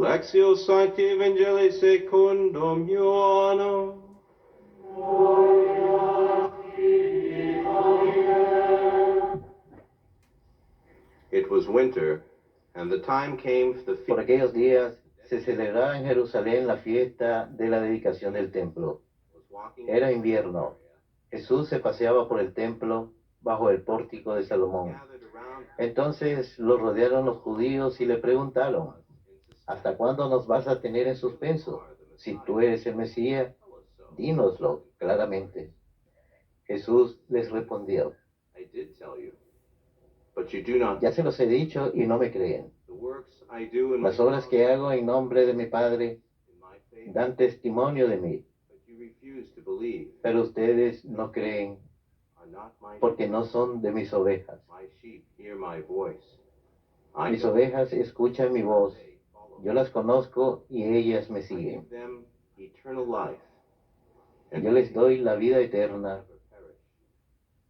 Lectio Sancti Evangelii secundum Ioannem. It was winter, and the time came for the Por feast. aquellos días se celebraba en Jerusalén la fiesta de la dedicación del templo. Era invierno. Jesús se paseaba por el templo bajo el pórtico de Salomón. Entonces lo rodearon los judíos y le preguntaron: ¿hasta cuándo nos vas a tener en suspenso? Si tú eres el Mesías, dínoslo claramente. Jesús les respondió: I did tell you, but you do not. ya se los he dicho y no me creen. The works I do in my Las obras que hago en nombre de mi Padre in my faith, dan testimonio de mí, but you refuse to believe. pero ustedes no creen Are not my porque no son de mis ovejas. my sheep hear my voice. I Mis know ovejas escuchan mi voz. they follow. Yo las conozco y ellas me I siguen. give them eternal life. Yo les doy la vida eterna never perish.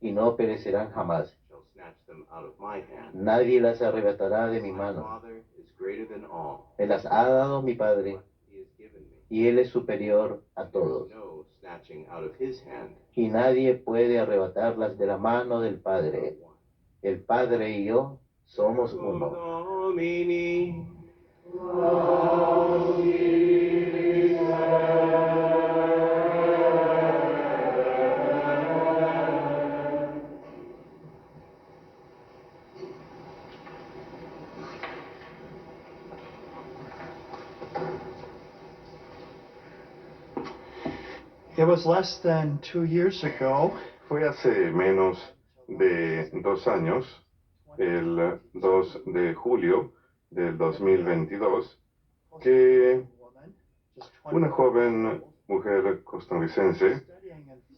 y no perecerán jamás. Shall snatch them out of my hand. Nadie las arrebatará de mi My mano. Father is greater than all. Me las ha dado mi Padre What he has given me. y Él es superior a todos. No snatching out of his hand. Y nadie puede arrebatarlas de la mano del Padre. El Padre y yo somos uno. Domini. It was less than 2 years ago, Fue hace menos de 2 años, el 2 de julio del 2022, que una joven mujer costarricense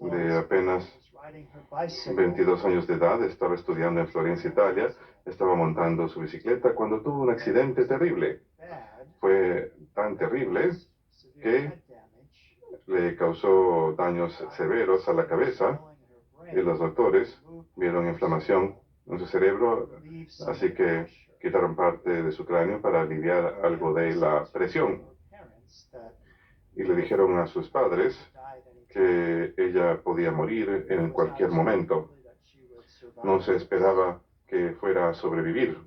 de apenas 22 años de edad estaba estudiando en Florencia, Italia, estaba montando su bicicleta cuando tuvo un accidente terrible. Fue tan terrible que le causó daños severos a la cabeza y los doctores vieron inflamación en su cerebro, así que quitaron parte de su cráneo para aliviar algo de la presión. Y le dijeron a sus padres que ella podía morir en cualquier momento. No se esperaba que fuera a sobrevivir.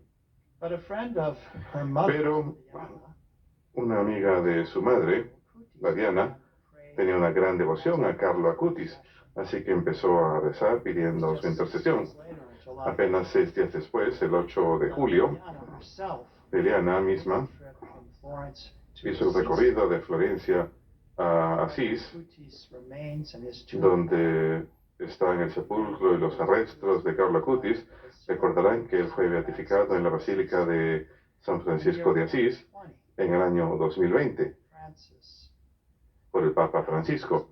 Pero una amiga de su madre, la Diana, tenía una gran devoción a Carlo Acutis, así que empezó a rezar pidiendo su intercesión. Apenas 6 días después, el 8 de julio, Eliana misma hizo el recorrido de Florencia a Asís, donde están el sepulcro y los restos de Carlo Acutis. Recordarán que él fue beatificado en la Basílica de San Francisco de Asís en el año 2020 por el Papa Francisco.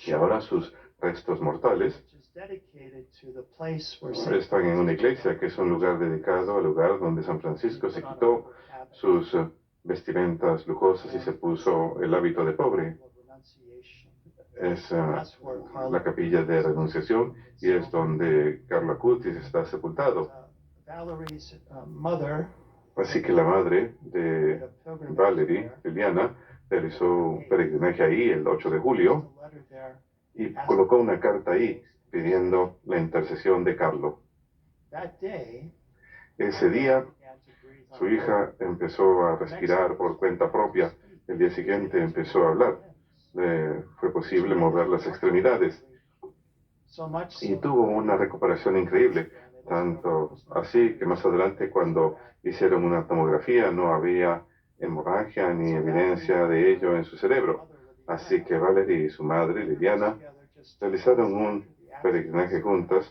Y ahora sus restos mortales están en una iglesia que es un lugar dedicado al lugar donde San Francisco se quitó sus vestimentas lujosas y se puso el hábito de pobre. Es la capilla de renunciación y es donde Carlo Acutis está sepultado. Así que la madre de Valerie, Eliana, realizó un peregrinaje ahí el 8 de julio y colocó una carta ahí pidiendo la intercesión de Carlo. Ese día su hija empezó a respirar por cuenta propia. El día siguiente empezó a hablar. Fue posible mover las extremidades y tuvo una recuperación increíble. Tanto así que más adelante, cuando hicieron una tomografía, no había hemorragia ni evidencia de ello en su cerebro. Así que Valerie y su madre, Liliana, realizaron un peregrinaje juntas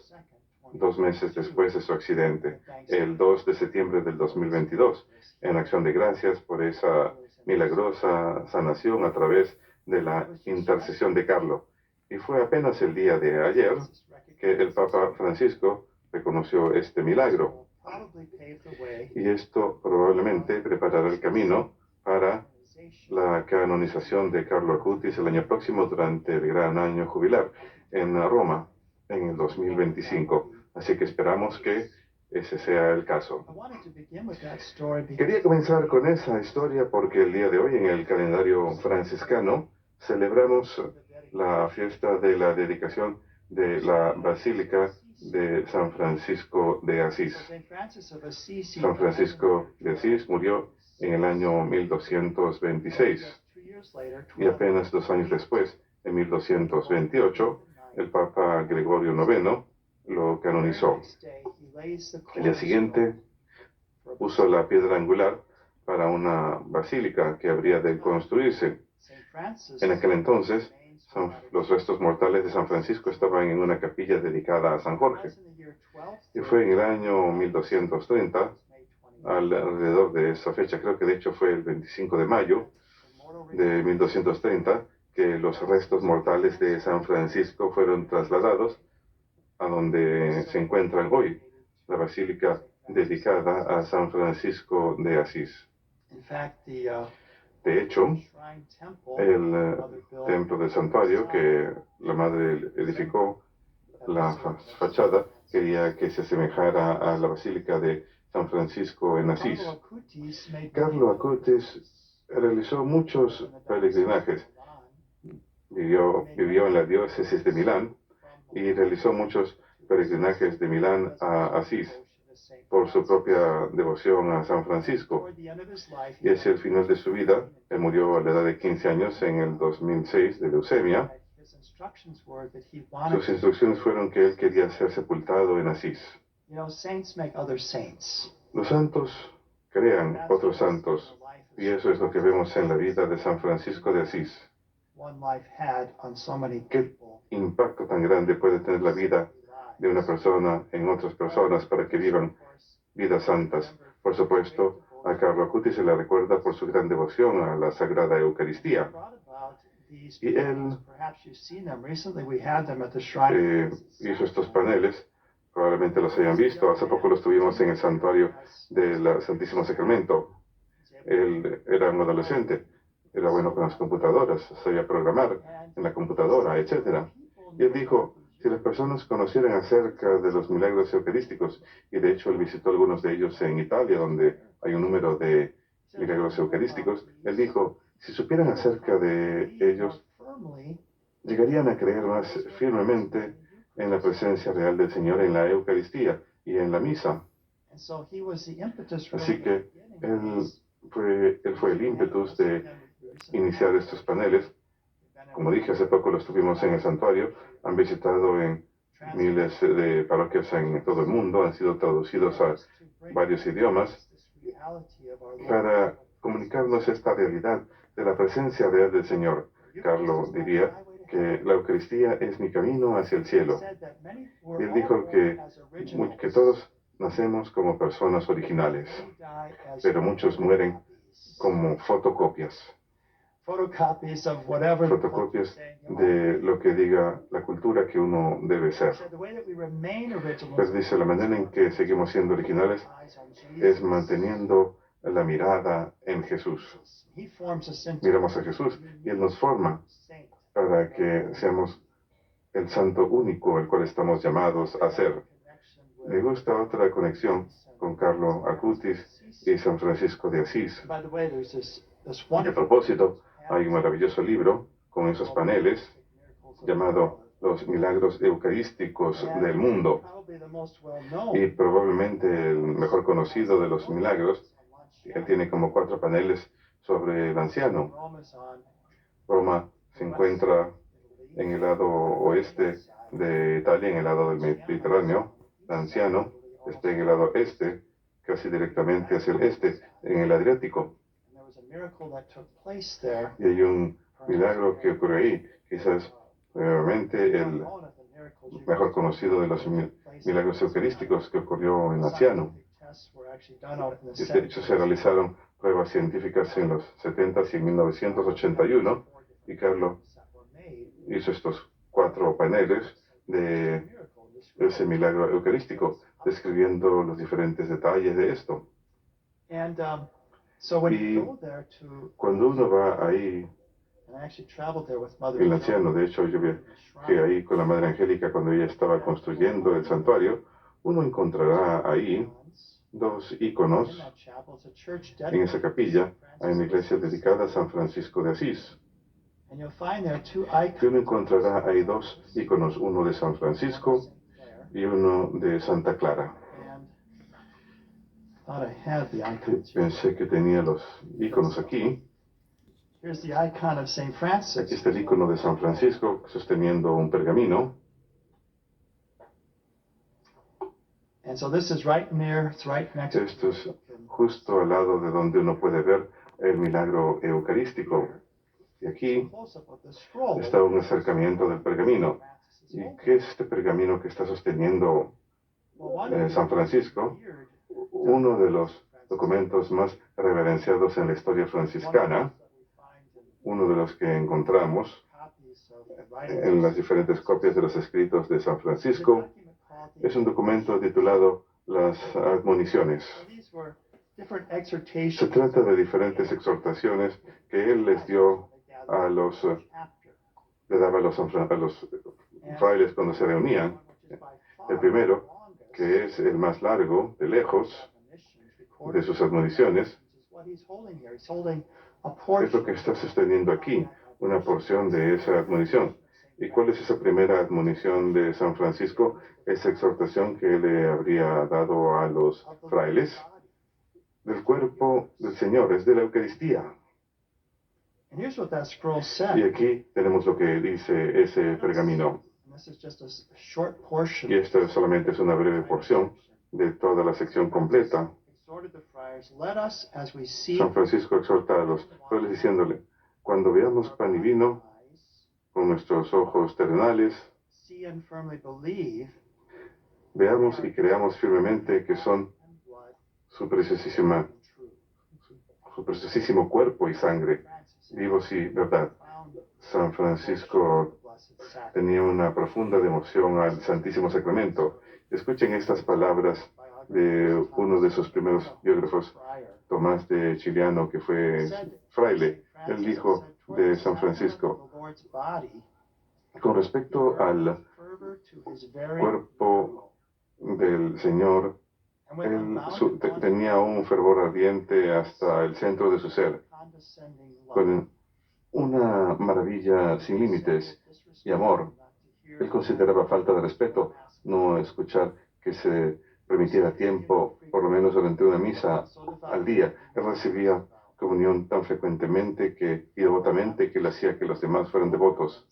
2 meses después de su accidente, el 2 de septiembre del 2022, en acción de gracias por esa milagrosa sanación a través de la intercesión de Carlo. Y fue apenas el día de ayer que el Papa Francisco reconoció este milagro. Y esto probablemente preparará el camino para la canonización de Carlo Acutis el año próximo durante el gran año jubilar en Roma. en el 2025. Así que esperamos que ese sea el caso. Quería comenzar con esa historia porque el día de hoy en el calendario franciscano celebramos la fiesta de la dedicación de la Basílica de San Francisco de Asís. San Francisco de Asís murió en el año 1226 y apenas 2 años después, en 1228, el Papa Gregorio IX lo canonizó. El día siguiente puso la piedra angular para una basílica que habría de construirse. En aquel entonces, los restos mortales de San Francisco estaban en una capilla dedicada a San Jorge. Y fue en el año 1230, alrededor de esa fecha, creo que de hecho fue el 25 de mayo de 1230, que los restos mortales de San Francisco fueron trasladados a donde se encuentran hoy, la basílica dedicada a San Francisco de Asís. De hecho, el templo del santuario que la madre edificó, la fachada, quería que se asemejara a la basílica de San Francisco en Asís. Carlo Acutis realizó muchos peregrinajes. Vivió en la diócesis de Milán y realizó muchos peregrinajes de Milán a Asís por su propia devoción a San Francisco. Y hacia el final de su vida, él murió a la edad de 15 años en el 2006 de leucemia. Sus instrucciones fueron que él quería ser sepultado en Asís. Los santos crean otros santos, y eso es lo que vemos en la vida de San Francisco de Asís. ¿Qué impacto tan grande puede tener la vida de una persona en otras personas para que vivan vidas santas? Por supuesto, a Carlo Acutis se le recuerda por su gran devoción a la Sagrada Eucaristía. Y él hizo estos paneles, probablemente los hayan visto, hace poco los tuvimos en el santuario del Santísimo Sacramento. Él era un adolescente, era bueno con las computadoras, sabía programar en la computadora, etc. Y él dijo, si las personas conocieran acerca de los milagros eucarísticos, y de hecho él visitó algunos de ellos en Italia, donde hay un número de milagros eucarísticos, él dijo, si supieran acerca de ellos, llegarían a creer más firmemente en la presencia real del Señor en la Eucaristía y en la misa. Así que él fue el ímpetus de iniciar estos paneles. Como dije, hace poco los tuvimos en el santuario, han visitado en miles de parroquias en todo el mundo, han sido traducidos a varios idiomas para comunicarnos esta realidad de la presencia real del Señor. Carlo diría que la Eucaristía es mi camino hacia el cielo. Y él dijo que todos nacemos como personas originales, pero muchos mueren como fotocopias. Fotocopias de lo que diga la cultura que uno debe ser. Pues dice, la manera en que seguimos siendo originales es manteniendo la mirada en Jesús. Miramos a Jesús y Él nos forma para que seamos el santo único el cual estamos llamados a ser. Me gusta otra conexión con Carlo Acutis y San Francisco de Asís. Y a propósito, hay un maravilloso libro con esos paneles llamado Los Milagros Eucarísticos del Mundo. Y probablemente el mejor conocido de los milagros, él tiene como 4 paneles sobre el anciano. Roma se encuentra en el lado oeste de Italia, en el lado del Mediterráneo. El anciano está en el lado este, casi directamente hacia el este, en el Adriático. Y hay un milagro que ocurre ahí, quizás probablemente el mejor conocido de los milagros eucarísticos que ocurrió en el anciano. De hecho, se realizaron pruebas científicas en los 70s y en 1981, y Carlo hizo estos 4 paneles de ese milagro eucarístico, describiendo los diferentes detalles de esto. Y cuando uno va ahí El anciano, de hecho, yo viajé ahí con la Madre Angélica cuando ella estaba construyendo el santuario. Uno encontrará ahí dos íconos en esa capilla. Hay una iglesia dedicada a San Francisco de Asís. Y uno encontrará ahí dos íconos, uno de San Francisco y uno de Santa Clara. Pensé que tenía los íconos aquí. Aquí está el ícono de San Francisco sosteniendo un pergamino. Esto es justo al lado de donde uno puede ver el milagro eucarístico. Y aquí está un acercamiento del pergamino. ¿Y qué es este pergamino que está sosteniendo San Francisco? Uno de los documentos más reverenciados en la historia franciscana, uno de los que encontramos en las diferentes copias de los escritos de San Francisco, es un documento titulado Las Admoniciones. Se trata de diferentes exhortaciones que él les dio le daba a los frailes cuando se reunían. El primero, que es el más largo, de lejos, de sus admoniciones, es lo que está sosteniendo aquí, una porción de esa admonición. ¿Y cuál es esa primera admonición de San Francisco? Esa exhortación que le habría dado a los frailes del cuerpo del Señor, es de la Eucaristía. Y aquí tenemos lo que dice ese pergamino. Y esto solamente es una breve porción de toda la sección completa. San Francisco exhorta a los frailes diciéndole, cuando veamos pan y vino con nuestros ojos terrenales, veamos y creamos firmemente que son su preciosísimo cuerpo y sangre, vivos y verdad. San Francisco tenía una profunda devoción al Santísimo Sacramento. Escuchen estas palabras de uno de sus primeros biógrafos, Tomás de Chiliano, que fue fraile. Él dijo de San Francisco, con respecto al cuerpo del Señor, él tenía un fervor ardiente hasta el centro de su ser, con una maravilla sin límites y amor. Él consideraba falta de respeto no escuchar que se permitiera tiempo, por lo menos durante una misa al día. Él recibía comunión tan frecuentemente y devotamente que él hacía que los demás fueran devotos.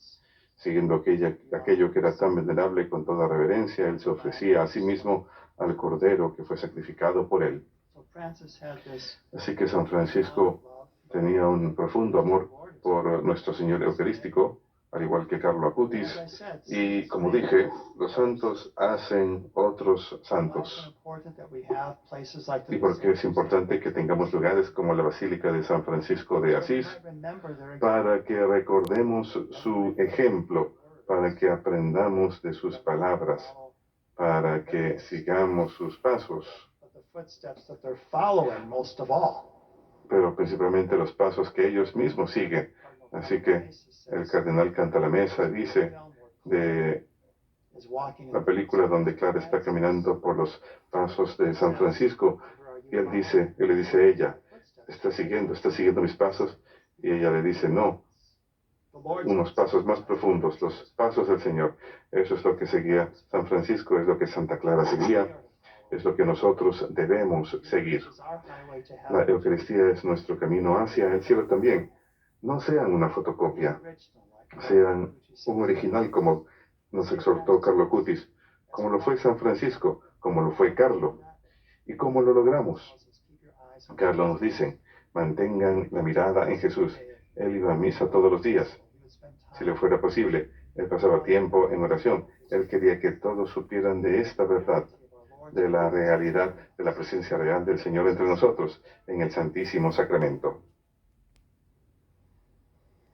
Siguiendo aquello que era tan venerable, con toda reverencia, él se ofrecía a sí mismo al Cordero que fue sacrificado por él. Así que San Francisco tenía un profundo amor por nuestro Señor Eucarístico, al igual que Carlo Acutis, y como dije, los santos hacen otros santos. Y porque es importante que tengamos lugares como la Basílica de San Francisco de Asís, para que recordemos su ejemplo, para que aprendamos de sus palabras, para que sigamos sus pasos, pero principalmente los pasos que ellos mismos siguen. Así que el cardenal Cantalamessa dice de la película donde Clara está caminando por los pasos de San Francisco, y él le dice a ella, está siguiendo mis pasos, y ella le dice, no, unos pasos más profundos, los pasos del Señor. Eso es lo que seguía San Francisco, es lo que Santa Clara seguía, es lo que nosotros debemos seguir. La Eucaristía es nuestro camino hacia el cielo también. No sean una fotocopia, sean un original como nos exhortó Carlo Acutis, como lo fue San Francisco, como lo fue Carlo. ¿Y cómo lo logramos? Carlo nos dice, mantengan la mirada en Jesús. Él iba a misa todos los días. Si le fuera posible, él pasaba tiempo en oración. Él quería que todos supieran de esta verdad, de la realidad, de la presencia real del Señor entre nosotros, en el Santísimo Sacramento.